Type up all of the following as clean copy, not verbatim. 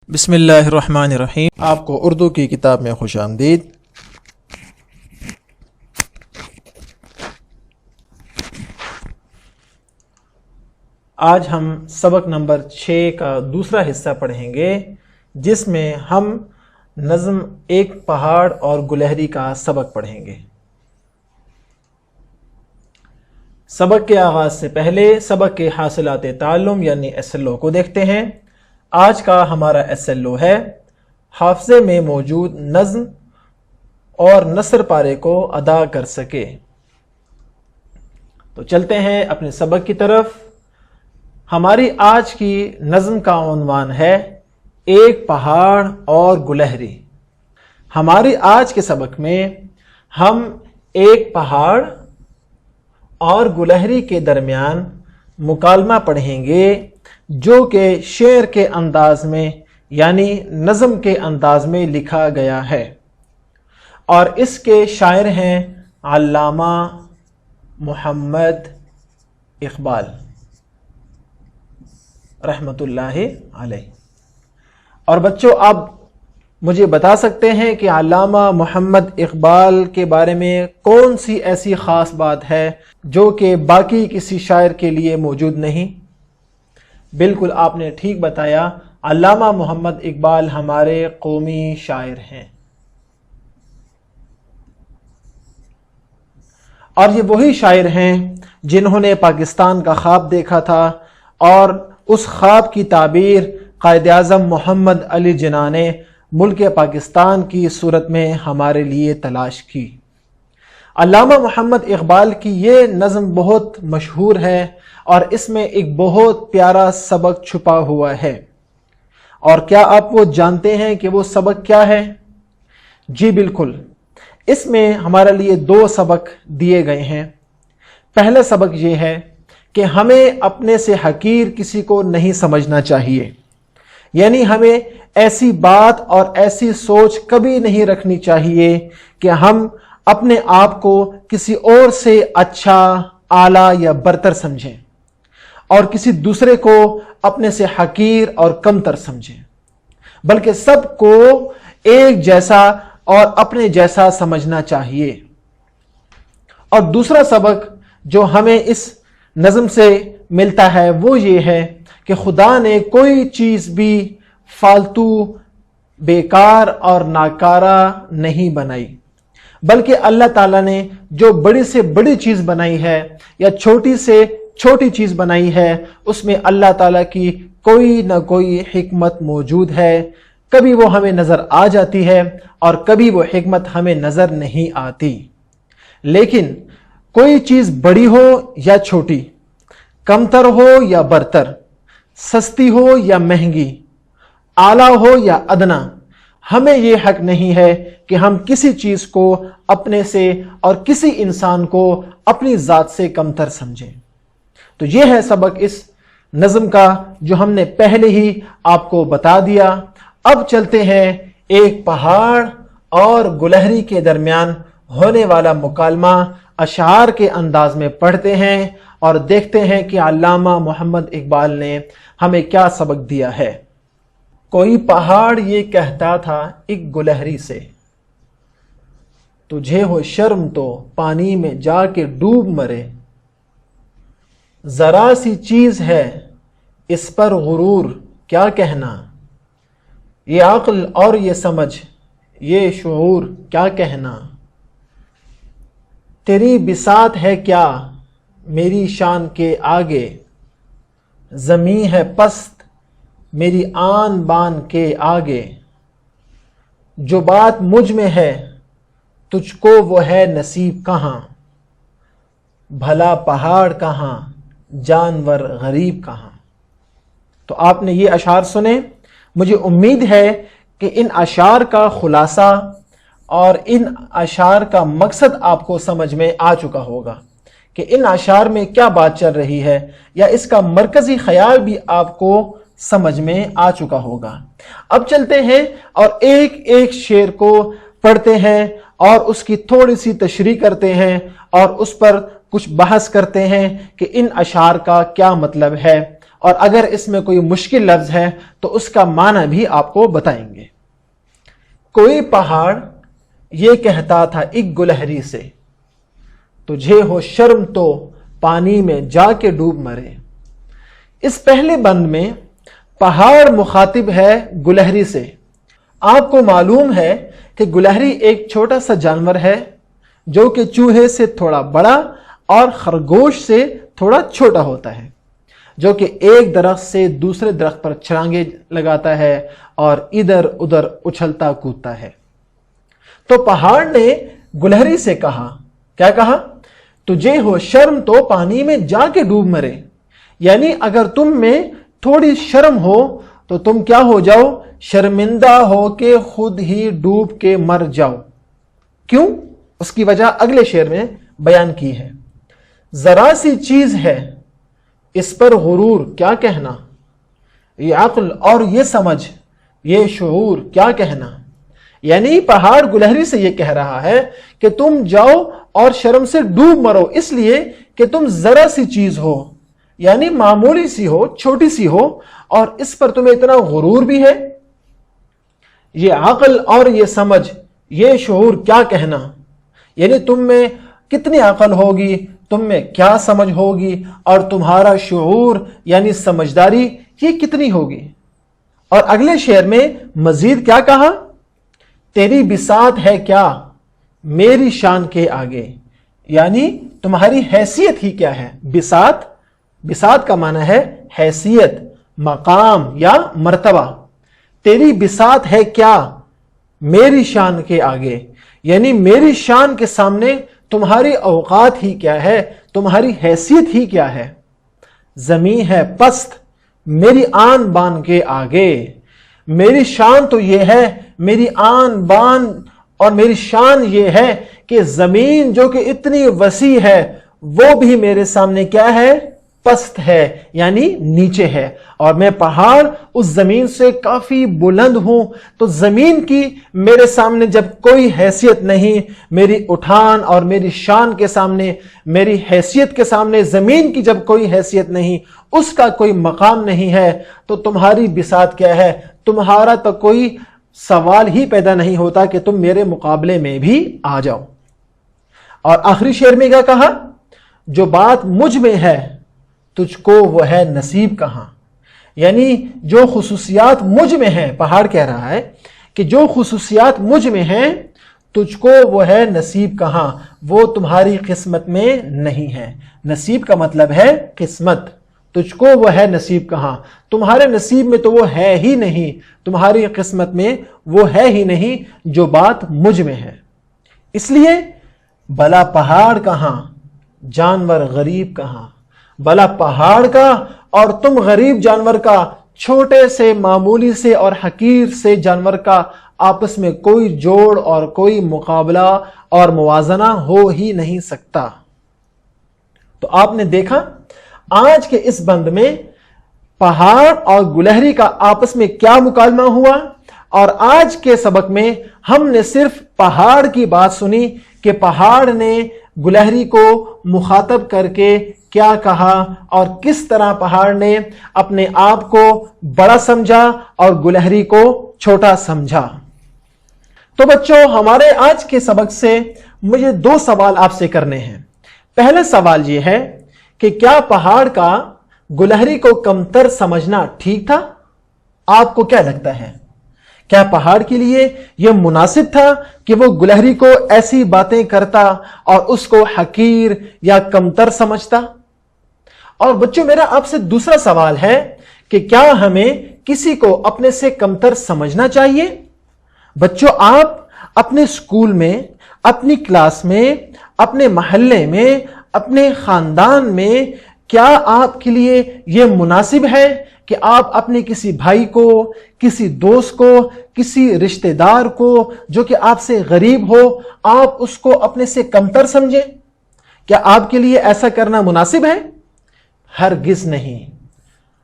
بسم اللہ الرحمن الرحیم۔ آپ کو اردو کی کتاب میں خوش آمدید۔ آج ہم سبق نمبر 6 کا دوسرا حصہ پڑھیں گے، جس میں ہم نظم ایک پہاڑ اور گلہری کا سبق پڑھیں گے۔ سبق کے آغاز سے پہلے سبق کے حاصلات تعلم یعنی SLO کو دیکھتے ہیں۔ آج کا ہمارا SLO ہے حافظے میں موجود نظم اور نثر پارے کو ادا کر سکے۔ تو چلتے ہیں اپنے سبق کی طرف۔ ہماری آج کی نظم کا عنوان ہے ایک پہاڑ اور گلہری۔ ہماری آج کے سبق میں ہم ایک پہاڑ اور گلہری کے درمیان مکالمہ پڑھیں گے، جو کہ شعر کے انداز میں یعنی نظم کے انداز میں لکھا گیا ہے، اور اس کے شاعر ہیں علامہ محمد اقبال رحمۃ اللہ علیہ۔ اور بچوں، آپ مجھے بتا سکتے ہیں کہ علامہ محمد اقبال کے بارے میں کون سی ایسی خاص بات ہے جو کہ باقی کسی شاعر کے لیے موجود نہیں؟ بالکل آپ نے ٹھیک بتایا، علامہ محمد اقبال ہمارے قومی شاعر ہیں، اور یہ وہی شاعر ہیں جنہوں نے پاکستان کا خواب دیکھا تھا، اور اس خواب کی تعبیر قائد اعظم محمد علی جناح نے ملک پاکستان کی صورت میں ہمارے لیے تلاش کی۔ علامہ محمد اقبال کی یہ نظم بہت مشہور ہے، اور اس میں ایک بہت پیارا سبق چھپا ہوا ہے۔ اور کیا آپ وہ جانتے ہیں کہ وہ سبق کیا ہے؟ جی بالکل، اس میں ہمارے لیے 2 سبق دیے گئے ہیں۔ پہلا سبق یہ ہے کہ ہمیں اپنے سے حقیر کسی کو نہیں سمجھنا چاہیے، یعنی ہمیں ایسی بات اور ایسی سوچ کبھی نہیں رکھنی چاہیے کہ ہم اپنے آپ کو کسی اور سے اچھا، اعلیٰ یا برتر سمجھیں، اور کسی دوسرے کو اپنے سے حقیر اور کمتر سمجھیں، بلکہ سب کو ایک جیسا اور اپنے جیسا سمجھنا چاہیے۔ اور دوسرا سبق جو ہمیں اس نظم سے ملتا ہے وہ یہ ہے کہ خدا نے کوئی چیز بھی فالتو، بیکار اور ناکارہ نہیں بنائی، بلکہ اللہ تعالیٰ نے جو بڑی سے بڑی چیز بنائی ہے یا چھوٹی سے چھوٹی چیز بنائی ہے، اس میں اللہ تعالیٰ کی کوئی نہ کوئی حکمت موجود ہے۔ کبھی وہ ہمیں نظر آ جاتی ہے اور کبھی وہ حکمت ہمیں نظر نہیں آتی۔ لیکن کوئی چیز بڑی ہو یا چھوٹی، کمتر ہو یا برتر، سستی ہو یا مہنگی، اعلیٰ ہو یا ادنا، ہمیں یہ حق نہیں ہے کہ ہم کسی چیز کو اپنے سے اور کسی انسان کو اپنی ذات سے کمتر سمجھیں۔ تو یہ ہے سبق اس نظم کا جو ہم نے پہلے ہی آپ کو بتا دیا۔ اب چلتے ہیں ایک پہاڑ اور گلہری کے درمیان ہونے والا مکالمہ اشعار کے انداز میں پڑھتے ہیں، اور دیکھتے ہیں کہ علامہ محمد اقبال نے ہمیں کیا سبق دیا ہے۔ کوئی پہاڑ یہ کہتا تھا ایک گلہری سے، تجھے ہو شرم تو پانی میں جا کے ڈوب مرے، ذرا سی چیز ہے اس پر غرور کیا کہنا، یہ عقل اور یہ سمجھ یہ شعور کیا کہنا، تیری بساط ہے کیا میری شان کے آگے، زمیں ہے پست میری آن بان کے آگے، جو بات مجھ میں ہے تجھ کو وہ ہے نصیب کہاں، بھلا پہاڑ کہاں جانور غریب کہاں۔ تو آپ نے یہ اشعار سنے۔ مجھے امید ہے کہ ان اشعار کا خلاصہ اور ان اشعار کا مقصد آپ کو سمجھ میں آ چکا ہوگا کہ ان اشعار میں کیا بات چل رہی ہے، یا اس کا مرکزی خیال بھی آپ کو سمجھ میں آ چکا ہوگا۔ اب چلتے ہیں اور ایک ایک شعر کو پڑھتے ہیں اور اس کی تھوڑی سی تشریح کرتے ہیں اور اس پر کچھ بحث کرتے ہیں کہ ان اشعار کا کیا مطلب ہے اور اگر اس میں کوئی مشکل لفظ ہے تو اس کا معنی بھی آپ کو بتائیں گے۔ کوئی پہاڑ یہ کہتا تھا ایک گلہری سے، تجھے ہو شرم تو پانی میں جا کے ڈوب مرے۔ اس پہلے بند میں پہاڑ مخاطب ہے گلہری سے۔ آپ کو معلوم ہے کہ گلہری ایک چھوٹا سا جانور ہے جو کہ چوہے سے تھوڑا بڑا اور خرگوش سے تھوڑا چھوٹا ہوتا ہے، جو کہ ایک درخت سے دوسرے درخت پر چھلانگیں لگاتا ہے اور ادھر ادھر اچھلتا کودتا ہے۔ تو پہاڑ نے گلہری سے کہا، کیا کہا؟ تجھے ہو شرم تو پانی میں جا کے ڈوب مرے، یعنی اگر تم میں تھوڑی شرم ہو تو تم کیا ہو جاؤ؟ شرمندہ ہو کے خود ہی ڈوب کے مر جاؤ۔ کیوں؟ اس کی وجہ اگلے شعر میں بیان کی ہے۔ ذرا سی چیز ہے اس پر غرور کیا کہنا، یہ عقل اور یہ سمجھ یہ شعور کیا کہنا۔ یعنی پہاڑ گلہری سے یہ کہہ رہا ہے کہ تم جاؤ اور شرم سے ڈوب مرو، اس لیے کہ تم ذرا سی چیز ہو، یعنی معمولی سی ہو، چھوٹی سی ہو، اور اس پر تمہیں اتنا غرور بھی ہے۔ یہ عقل اور یہ سمجھ یہ شعور کیا کہنا، یعنی تم میں کتنی عقل ہوگی، تم میں کیا سمجھ ہوگی، اور تمہارا شعور یعنی سمجھداری یہ کتنی ہوگی۔ اور اگلے شعر میں مزید کیا کہا؟ تیری بساط ہے کیا میری شان کے آگے، یعنی تمہاری حیثیت ہی کیا ہے۔ بساط کا معنی ہے حیثیت، مقام یا مرتبہ۔ تیری بساط ہے کیا میری شان کے آگے، یعنی میری شان کے سامنے تمہاری اوقات ہی کیا ہے، تمہاری حیثیت ہی کیا ہے۔ زمین ہے پست میری آن بان کے آگے، میری شان تو یہ ہے، میری آن بان اور میری شان یہ ہے کہ زمین جو کہ اتنی وسیع ہے وہ بھی میرے سامنے کیا ہے؟ پست ہے، یعنی نیچے ہے، اور میں پہاڑ اس زمین سے کافی بلند ہوں۔ تو زمین کی میرے سامنے جب کوئی حیثیت نہیں، میری اٹھان اور میری شان کے سامنے، میری حیثیت کے سامنے زمین کی جب کوئی حیثیت نہیں، اس کا کوئی مقام نہیں ہے، تو تمہاری بساط کیا ہے؟ تمہارا تو کوئی سوال ہی پیدا نہیں ہوتا کہ تم میرے مقابلے میں بھی آ جاؤ۔ اور آخری شعر میں کیا کہا؟ جو بات مجھ میں ہے تجھ کو وہ ہے نصیب کہاں، یعنی جو خصوصیات مجھ میں ہیں، پہاڑ کہہ رہا ہے کہ جو خصوصیات مجھ میں ہیں تجھ کو وہ ہے نصیب کہاں، وہ تمہاری قسمت میں نہیں ہے۔ نصیب کا مطلب ہے قسمت، تجھ کو وہ ہے نصیب کہاں، تمہارے نصیب میں تو وہ ہے ہی نہیں، تمہاری قسمت میں وہ ہے ہی نہیں جو بات مجھ میں ہے۔ اس لیے بلا پہاڑ کہاں جانور غریب کہاں، بلا پہاڑ کا اور تم غریب جانور کا، چھوٹے سے معمولی سے اور حقیر سے جانور کا آپس میں کوئی جوڑ اور کوئی مقابلہ اور موازنہ ہو ہی نہیں سکتا۔ تو آپ نے دیکھا آج کے اس بند میں پہاڑ اور گلہری کا آپس میں کیا مکالمہ ہوا، اور آج کے سبق میں ہم نے صرف پہاڑ کی بات سنی کہ پہاڑ نے گلہری کو مخاطب کر کے کیا کہا، اور کس طرح پہاڑ نے اپنے آپ کو بڑا سمجھا اور گلہری کو چھوٹا سمجھا۔ تو بچوں، ہمارے آج کے سبق سے مجھے 2 سوال آپ سے کرنے ہیں۔ پہلا سوال یہ ہے کہ کیا پہاڑ کا گلہری کو کمتر سمجھنا ٹھیک تھا؟ آپ کو کیا لگتا ہے؟ کیا پہاڑ کے لیے یہ مناسب تھا کہ وہ گلہری کو ایسی باتیں کرتا اور اس کو حقیر یا کمتر سمجھتا؟ اور بچوں، میرا آپ سے دوسرا سوال ہے کہ کیا ہمیں کسی کو اپنے سے کمتر سمجھنا چاہیے؟ بچوں، آپ اپنے اسکول میں، اپنی کلاس میں، اپنے محلے میں، اپنے خاندان میں، کیا آپ کے لیے یہ مناسب ہے کہ آپ اپنے کسی بھائی کو، کسی دوست کو، کسی رشتہ دار کو جو کہ آپ سے غریب ہو، آپ اس کو اپنے سے کمتر سمجھیں؟ کیا آپ کے لیے ایسا کرنا مناسب ہے؟ ہرگز نہیں۔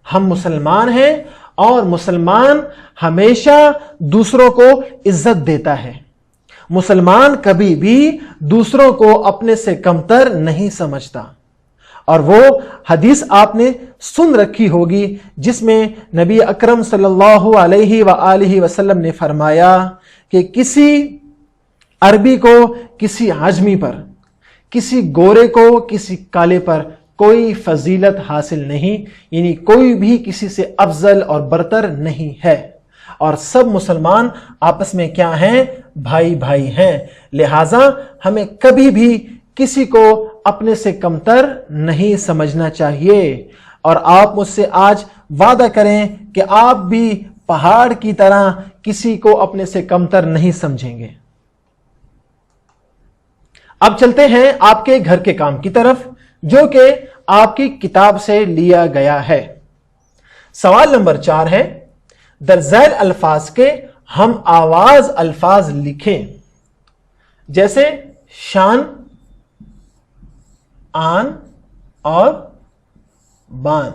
ہم مسلمان ہیں اور مسلمان ہمیشہ دوسروں کو عزت دیتا ہے۔ مسلمان کبھی بھی دوسروں کو اپنے سے کمتر نہیں سمجھتا، اور وہ حدیث آپ نے سن رکھی ہوگی جس میں نبی اکرم صلی اللہ علیہ وآلہ وسلم نے فرمایا کہ کسی عربی کو کسی عجمی پر، کسی گورے کو کسی کالے پر کوئی فضیلت حاصل نہیں، یعنی کوئی بھی کسی سے افضل اور برتر نہیں ہے، اور سب مسلمان آپس میں کیا ہیں؟ بھائی بھائی ہیں۔ لہٰذا ہمیں کبھی بھی کسی کو اپنے سے کمتر نہیں سمجھنا چاہیے، اور آپ مجھ سے آج وعدہ کریں کہ آپ بھی پہاڑ کی طرح کسی کو اپنے سے کمتر نہیں سمجھیں گے۔ اب چلتے ہیں آپ کے گھر کے کام کی طرف، جو کہ آپ کی کتاب سے لیا گیا ہے۔ سوال نمبر 4 ہے، در ذیل الفاظ کے ہم آواز الفاظ لکھیں، جیسے شان، آن اور بان۔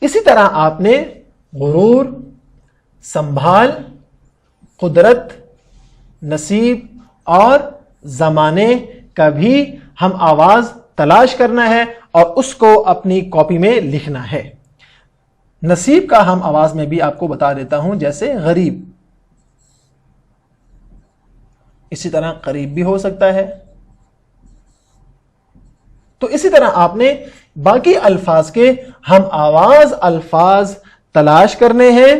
اسی طرح آپ نے غرور، سنبھال، قدرت، نصیب اور زمانے کا بھی ہم آواز تلاش کرنا ہے اور اس کو اپنی کاپی میں لکھنا ہے۔ نصیب کا ہم آواز میں بھی آپ کو بتا دیتا ہوں، جیسے غریب، اسی طرح قریب بھی ہو سکتا ہے۔ تو اسی طرح آپ نے باقی الفاظ کے ہم آواز الفاظ تلاش کرنے ہیں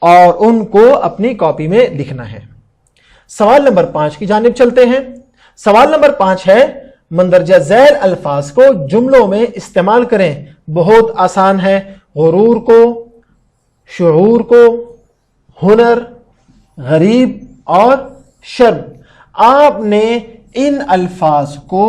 اور ان کو اپنی کاپی میں لکھنا ہے۔ سوال نمبر 5 کی جانب چلتے ہیں۔ سوال نمبر 5 ہے، مندرجہ ذیل الفاظ کو جملوں میں استعمال کریں۔ بہت آسان ہے، غرور کو، شعور کو، ہنر، غریب اور شرم۔ آپ نے ان الفاظ کو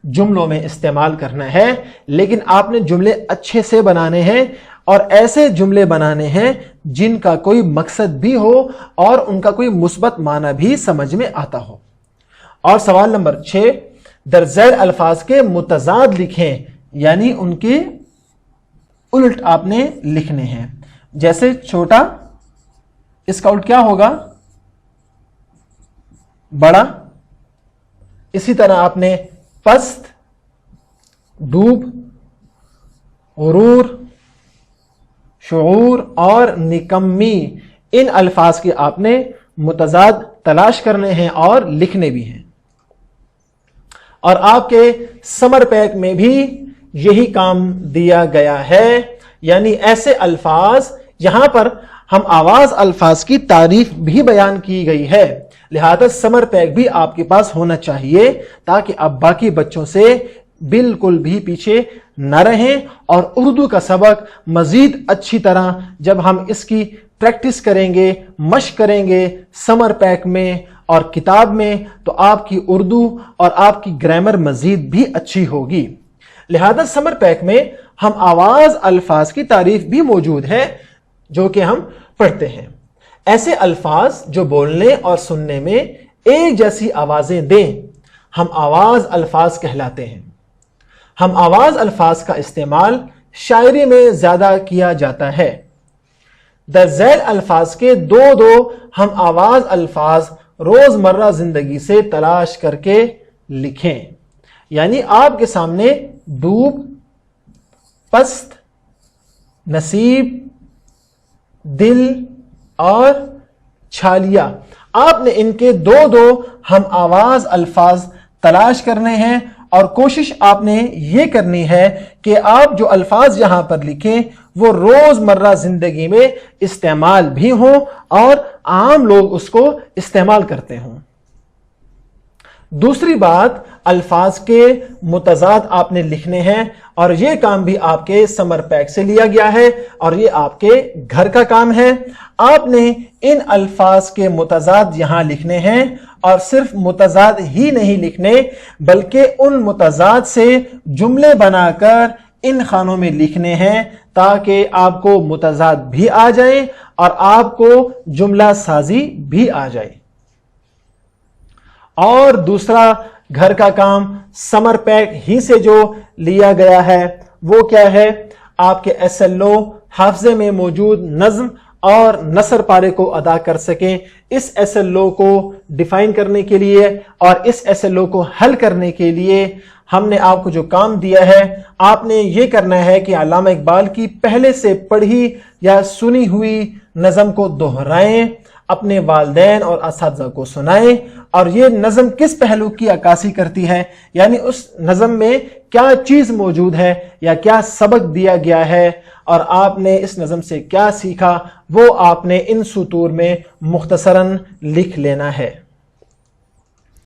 جملوں میں استعمال کرنا ہے، لیکن آپ نے جملے اچھے سے بنانے ہیں اور ایسے جملے بنانے ہیں جن کا کوئی مقصد بھی ہو اور ان کا کوئی مثبت معنی بھی سمجھ میں آتا ہو۔ اور سوال نمبر 6، در ذیل الفاظ کے متضاد لکھیں، یعنی ان کے الٹ آپ نے لکھنے ہیں۔ جیسے چھوٹا، اس کا الٹ کیا ہوگا؟ بڑا۔ اسی طرح آپ نے پست، ڈوب، غرور، شعور اور نکمی، ان الفاظ کے آپ نے متضاد تلاش کرنے ہیں اور لکھنے بھی ہیں۔ اور آپ کے سمر پیک میں بھی یہی کام دیا گیا ہے، یعنی ایسے الفاظ، یہاں پر ہم آواز الفاظ کی تعریف بھی بیان کی گئی ہے، لہذا سمر پیک بھی آپ کے پاس ہونا چاہیے تاکہ آپ باقی بچوں سے بالکل بھی پیچھے نہ رہیں، اور اردو کا سبق مزید اچھی طرح جب ہم اس کی پریکٹس کریں گے، مشق کریں گے سمر پیک میں اور کتاب میں، تو آپ کی اردو اور آپ کی گرامر مزید بھی اچھی ہوگی۔ لہذا سمر پیک میں ہم آواز الفاظ کی تعریف بھی موجود ہے جو کہ ہم پڑھتے ہیں۔ ایسے الفاظ جو بولنے اور سننے میں ایک جیسی آوازیں دیں، ہم آواز الفاظ کہلاتے ہیں۔ ہم آواز الفاظ کا استعمال شاعری میں زیادہ کیا جاتا ہے۔ در ذیل الفاظ کے دو ہم آواز الفاظ روزمرہ زندگی سے تلاش کر کے لکھیں، یعنی آپ کے سامنے ڈوب، پست، نصیب، دل اور چھالیا، آپ نے ان کے دو ہم آواز الفاظ تلاش کرنے ہیں، اور کوشش آپ نے یہ کرنی ہے کہ آپ جو الفاظ یہاں پر لکھیں وہ روزمرہ زندگی میں استعمال بھی ہوں اور عام لوگ اس کو استعمال کرتے ہوں۔ دوسری بات، الفاظ کے متضاد آپ نے لکھنے ہیں، اور یہ کام بھی آپ کے سمر پیک سے لیا گیا ہے اور یہ آپ کے گھر کا کام ہے۔ آپ نے ان الفاظ کے متضاد یہاں لکھنے ہیں، اور صرف متضاد ہی نہیں لکھنے بلکہ ان متضاد سے جملے بنا کر ان خانوں میں لکھنے ہیں تاکہ آپ کو متضاد بھی آ جائیں اور آپ کو جملہ سازی بھی آ جائے۔ اور دوسرا گھر کا کام سمر پیک ہی سے جو لیا گیا ہے وہ کیا ہے؟ آپ کے SLO حافظے میں موجود نظم اور نثر پارے کو ادا کر سکیں۔ اس SLO کو ڈیفائن کرنے کے لیے اور اس SLO کو حل کرنے کے لیے ہم نے آپ کو جو کام دیا ہے آپ نے یہ کرنا ہے کہ علامہ اقبال کی پہلے سے پڑھی یا سنی ہوئی نظم کو دہرائیں، اپنے والدین اور اساتذہ کو سنائیں، اور یہ نظم کس پہلو کی عکاسی کرتی ہے، یعنی اس نظم میں کیا چیز موجود ہے یا کیا سبق دیا گیا ہے اور آپ نے اس نظم سے کیا سیکھا، وہ آپ نے ان سطور میں مختصراً لکھ لینا ہے۔